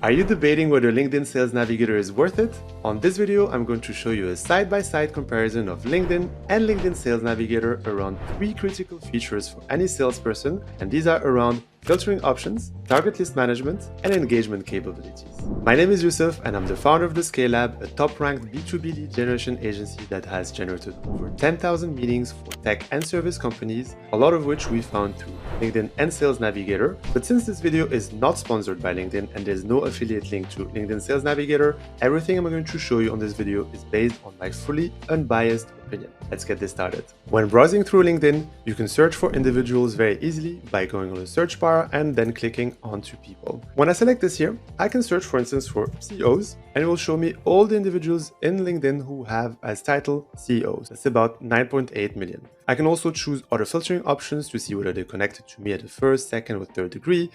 Are you debating whether LinkedIn Sales Navigator is worth it? On this video, I'm going to show you a side-by-side comparison of LinkedIn and LinkedIn Sales Navigator around 3 critical features for any salesperson, and these are around filtering options, target list management, and engagement capabilities. My name is Yusuf, and I'm the founder of The Scale Lab, a top-ranked B2B lead generation agency that has generated over 10,000 meetings for tech and service companies, a lot of which we found through LinkedIn and Sales Navigator. But since this video is not sponsored by LinkedIn and there's no affiliate link to LinkedIn Sales Navigator, everything I'm going to show you on this video is based on my fully unbiased opinion. Let's get this started. When browsing through LinkedIn, you can search for individuals very easily by going on the search bar and then clicking onto people. When I select this here, I can search, for instance, for CEOs, and it will show me all the individuals in LinkedIn who have as title CEOs. That's about 9.8 million. I can also choose other filtering options to see whether they're connected to me at the first, second, or third degree,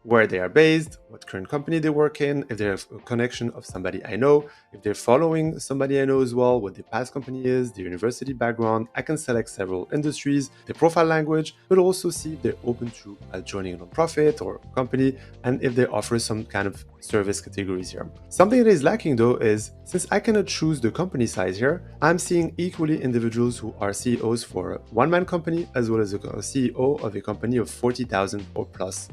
where they are based, what current company they work in, if they have a connection of somebody I know, if they're following somebody I know as well, what their past company is, their university background. I can select several industries, their profile language, but also see if they're open to joining a nonprofit or company, and if they offer some kind of service categories here. Something that is lacking though is, since I cannot choose the company size here, I'm seeing equally individuals who are CEOs for a one-man company as well as a CEO of a company of 40,000 or plus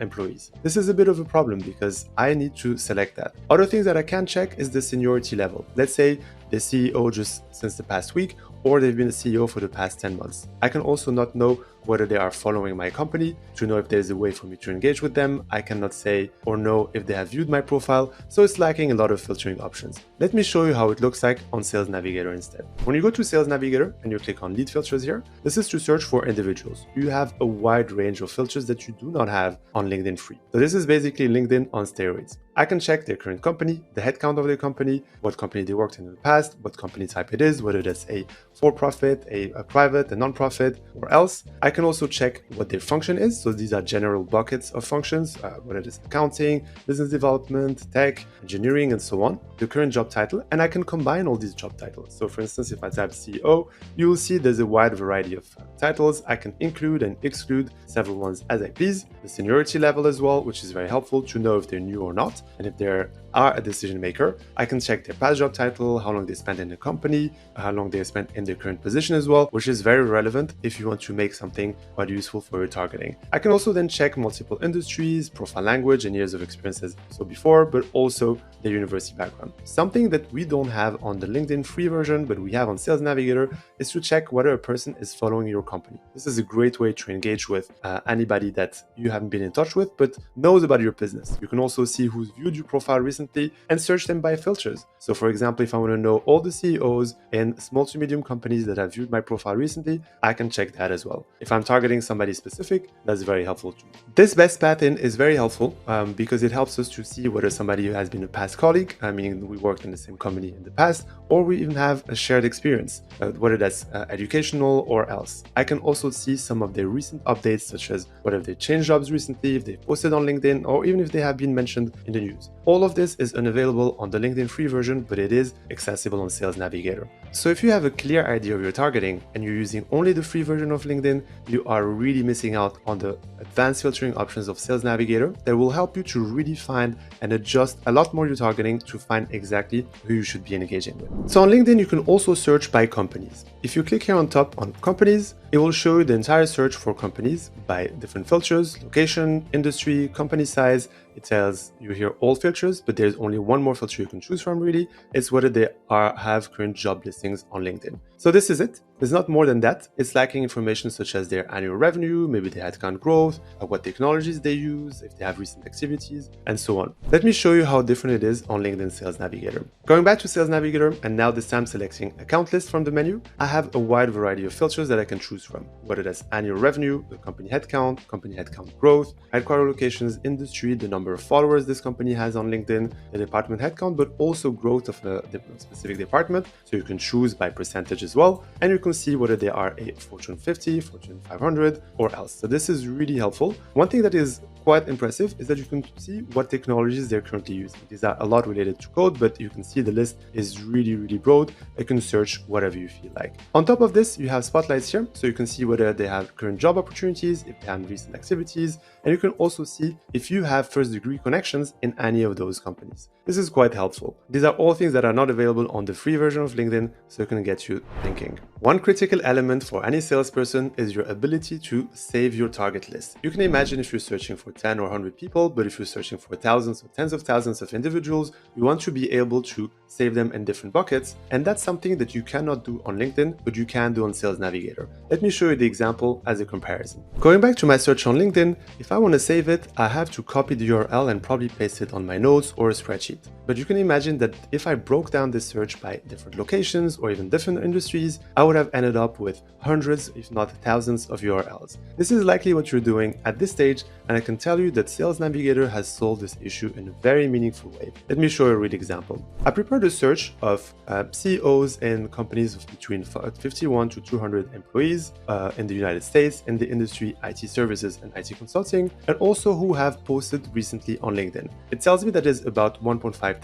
employees. This is a bit of a problem because I need to select that. Other things that I can check is the seniority level. Let's say the CEO just since the past week, or they've been a CEO for the past 10 months. I can also not know whether they are following my company to know if there's a way for me to engage with them. I cannot say or know if they have viewed my profile, so it's lacking a lot of filtering options. Let me show you how it looks like on Sales Navigator instead. When you go to Sales Navigator and you click on lead filters here, this is to search for individuals. You have a wide range of filters that you do not have on LinkedIn Free. So this is basically LinkedIn on steroids. I can check their current company, the headcount of their company, what company they worked in the past, what company type it is, whether that's a for-profit, a private, a non-profit, or else. I can also check what their function is. So these are general buckets of functions, whether it's accounting, business development, tech, engineering, and so on, the current job title, and I can combine all these job titles. So for instance, if I type CEO, you will see there's a wide variety of titles. I can include and exclude several ones as I please. The seniority level as well, which is very helpful to know if they're new or not, and if they are a decision maker. I can check their past job title, how long they spent in the company, how long they spent in their current position as well, which is very relevant if you want to make something quite useful for your targeting. I can also then check multiple industries, profile language, and years of experiences so before, but also their university background. Something that we don't have on the LinkedIn free version, but we have on Sales Navigator, is to check whether a person is following your company. This is a great way to engage with anybody that you haven't been in touch with, but knows about your business. You can also see who's viewed your profile recently and search them by filters. So for example, if I want to know all the CEOs in small to medium companies that have viewed my profile recently, I can check that as well. If I'm targeting somebody specific, that's very helpful too. This best path in is very helpful because it helps us to see whether somebody has been a past colleague, meaning we worked in the same company in the past, or we even have a shared experience, whether that's educational or else. I can also see some of their recent updates, such as whether they changed jobs recently, if they posted on LinkedIn, or even if they have been mentioned in the news. All of this is unavailable on the LinkedIn free version, but it is accessible on Sales Navigator. So if you have a clear idea of your targeting and you're using only the free version of LinkedIn, you are really missing out on the advanced filtering options of Sales Navigator that will help you to really find and adjust a lot more your targeting to find exactly who you should be engaging with. So on LinkedIn, you can also search by companies. If you click here on top on companies, it will show you the entire search for companies by different filters, location, industry, company size. It tells you here all filters, but there's only one more filter you can choose from really. It's whether they have current job listings on LinkedIn. So this is it. There's not more than that. It's lacking information such as their annual revenue, maybe their headcount growth, what technologies they use, if they have recent activities, and so on. Let me show you how different it is on LinkedIn Sales Navigator. Going back to Sales Navigator, and now this time selecting account list from the menu, I have a wide variety of filters that I can choose from, whether that's annual revenue, the company headcount growth, headquarter locations, industry, the number of followers this company has on LinkedIn, the department headcount, but also growth of a specific department. So you can choose by percentage as well, and you can see whether they are a Fortune 50, Fortune 500, or else. So this is really helpful. One thing that is quite impressive is that you can see what technologies they're currently using. These are a lot related to code, but you can see the list is really broad. You can search whatever you feel like. On top of this, you have spotlights here, so you can see whether they have current job opportunities, if they have recent activities, and you can also see if you have first master's degree connections in any of those companies. This is quite helpful. These are all things that are not available on the free version of LinkedIn, so it can get you thinking. One critical element for any salesperson is your ability to save your target list. You can imagine if you're searching for 10 or 100 people, but if you're searching for thousands or tens of thousands of individuals, you want to be able to save them in different buckets, and that's something that you cannot do on LinkedIn, but you can do on Sales Navigator. Let me show you the example as a comparison. Going back to my search on LinkedIn, if I want to save it, I have to copy the URL and probably paste it on my notes or a spreadsheet. But you can imagine that if I broke down this search by different locations or even different industries, I would have ended up with hundreds, if not thousands of URLs. This is likely what you're doing at this stage, and I can tell you that Sales Navigator has solved this issue in a very meaningful way. Let me show you a real example. I prepared a search of CEOs in companies of between 51 to 200 employees in the United States in the industry IT services and IT consulting, and also who have posted recently on LinkedIn. It tells me that there's about 1,500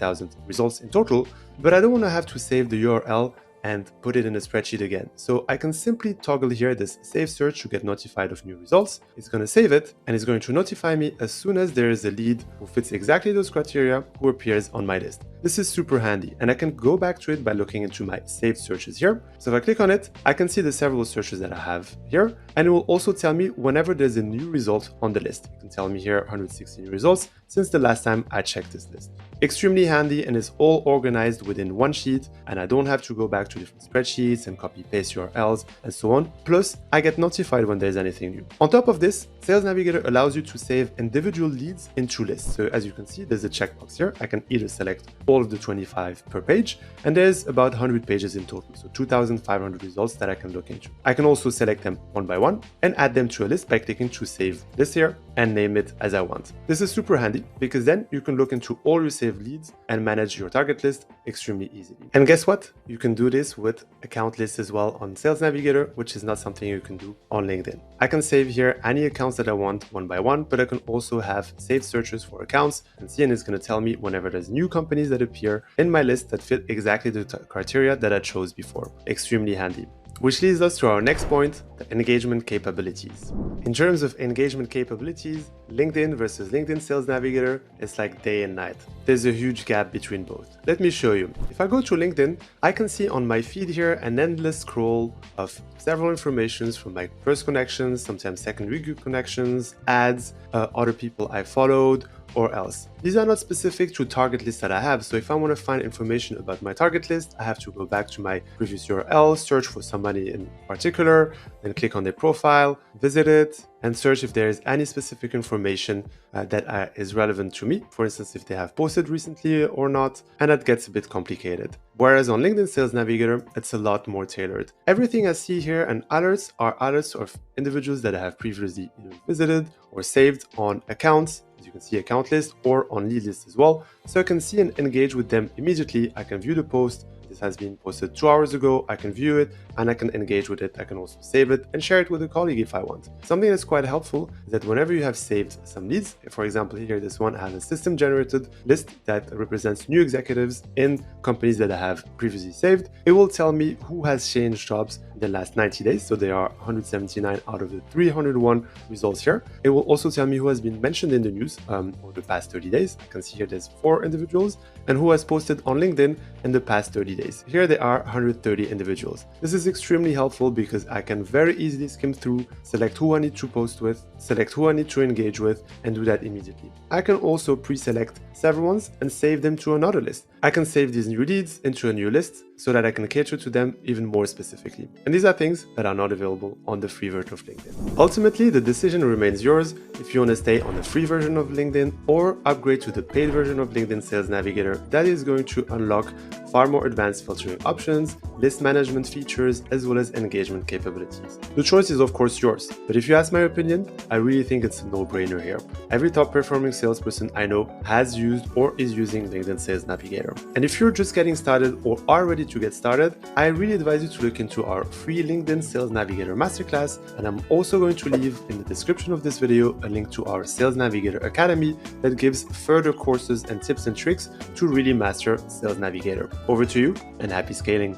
results in total, but I don't want to have to save the URL and put it in a spreadsheet again. So I can simply toggle here this save search to get notified of new results. It's going to save it and it's going to notify me as soon as there is a lead who fits exactly those criteria who appears on my list. This is super handy, and I can go back to it by looking into my saved searches here. So if I click on it, I can see the several searches that I have here, and it will also tell me whenever there's a new result on the list. You can tell me here 160 new results since the last time I checked this list. Extremely handy, and it's all organized within one sheet, and I don't have to go back to different spreadsheets and copy paste URLs and so on. Plus, I get notified when there's anything new. On top of this, Sales Navigator allows you to save individual leads into lists. So as you can see, there's a checkbox here. I can either select all of the 25 per page, and there's about 100 pages in total, so 2,500 results that I can look into. I can also select them one by one and add them to a list by clicking to save this here and name it as I want. This is super handy because then you can look into all your saved leads and manage your target list extremely easily. And guess what? You can do this with account lists as well on Sales Navigator, which is not something you can do on LinkedIn. I can save here any accounts that I want one by one, but I can also have saved searches for accounts, and CN is going to tell me whenever there's new companies that appear in my list that fit exactly the criteria that I chose before. Extremely handy. Which leads us to our next point, the engagement capabilities. In terms of engagement capabilities, LinkedIn versus LinkedIn Sales Navigator is like day and night. There's a huge gap between both. Let me show you. If I go to LinkedIn, I can see on my feed here an endless scroll of several informations from my first connections, sometimes secondary connections, ads, other people I followed, or else. These are not specific to target lists that I have, so if I want to find information about my target list, I have to go back to my previous URL, search for somebody in particular, then click on their profile, visit it, and search if there is any specific information that is relevant to me. For instance, if they have posted recently or not, and that gets a bit complicated. Whereas on LinkedIn Sales Navigator, it's a lot more tailored. Everything I see here and alerts are alerts of individuals that I have previously either visited or saved on accounts. You can see account list or on lead list as well. So I can see and engage with them immediately. I can view the post. This has been posted 2 hours ago. I can view it and I can engage with it. I can also save it and share it with a colleague if I want. Something that's quite helpful is that whenever you have saved some leads, for example, here this one has a system generated list that represents new executives in companies that I have previously saved. It will tell me who has changed jobs in the last 90 days. So there are 179 out of the 301 results here. It will also tell me who has been mentioned in the news over the past 30 days. I can see here there's 4 individuals, and who has posted on LinkedIn in the past 30 days. Here there are 130 individuals. This is extremely helpful because I can very easily skim through, select who I need to post with, select who I need to engage with, and do that immediately. I can also pre-select several ones and save them to another list. I can save these new leads into a new list so that I can cater to them even more specifically. And these are things that are not available on the free version of LinkedIn. Ultimately, the decision remains yours if you want to stay on the free version of LinkedIn or upgrade to the paid version of LinkedIn Sales Navigator that is going to unlock far more advanced filtering options, list management features, as well as engagement capabilities. The choice is of course yours, but if you ask my opinion, I really think it's a no-brainer here. Every top performing salesperson I know has used or is using LinkedIn Sales Navigator. And if you're just getting started or are ready to get started, I really advise you to look into our free LinkedIn Sales Navigator Masterclass, and I'm also going to leave in the description of this video a link to our Sales Navigator Academy that gives further courses and tips and tricks to really master Sales Navigator. Over to you and happy scaling.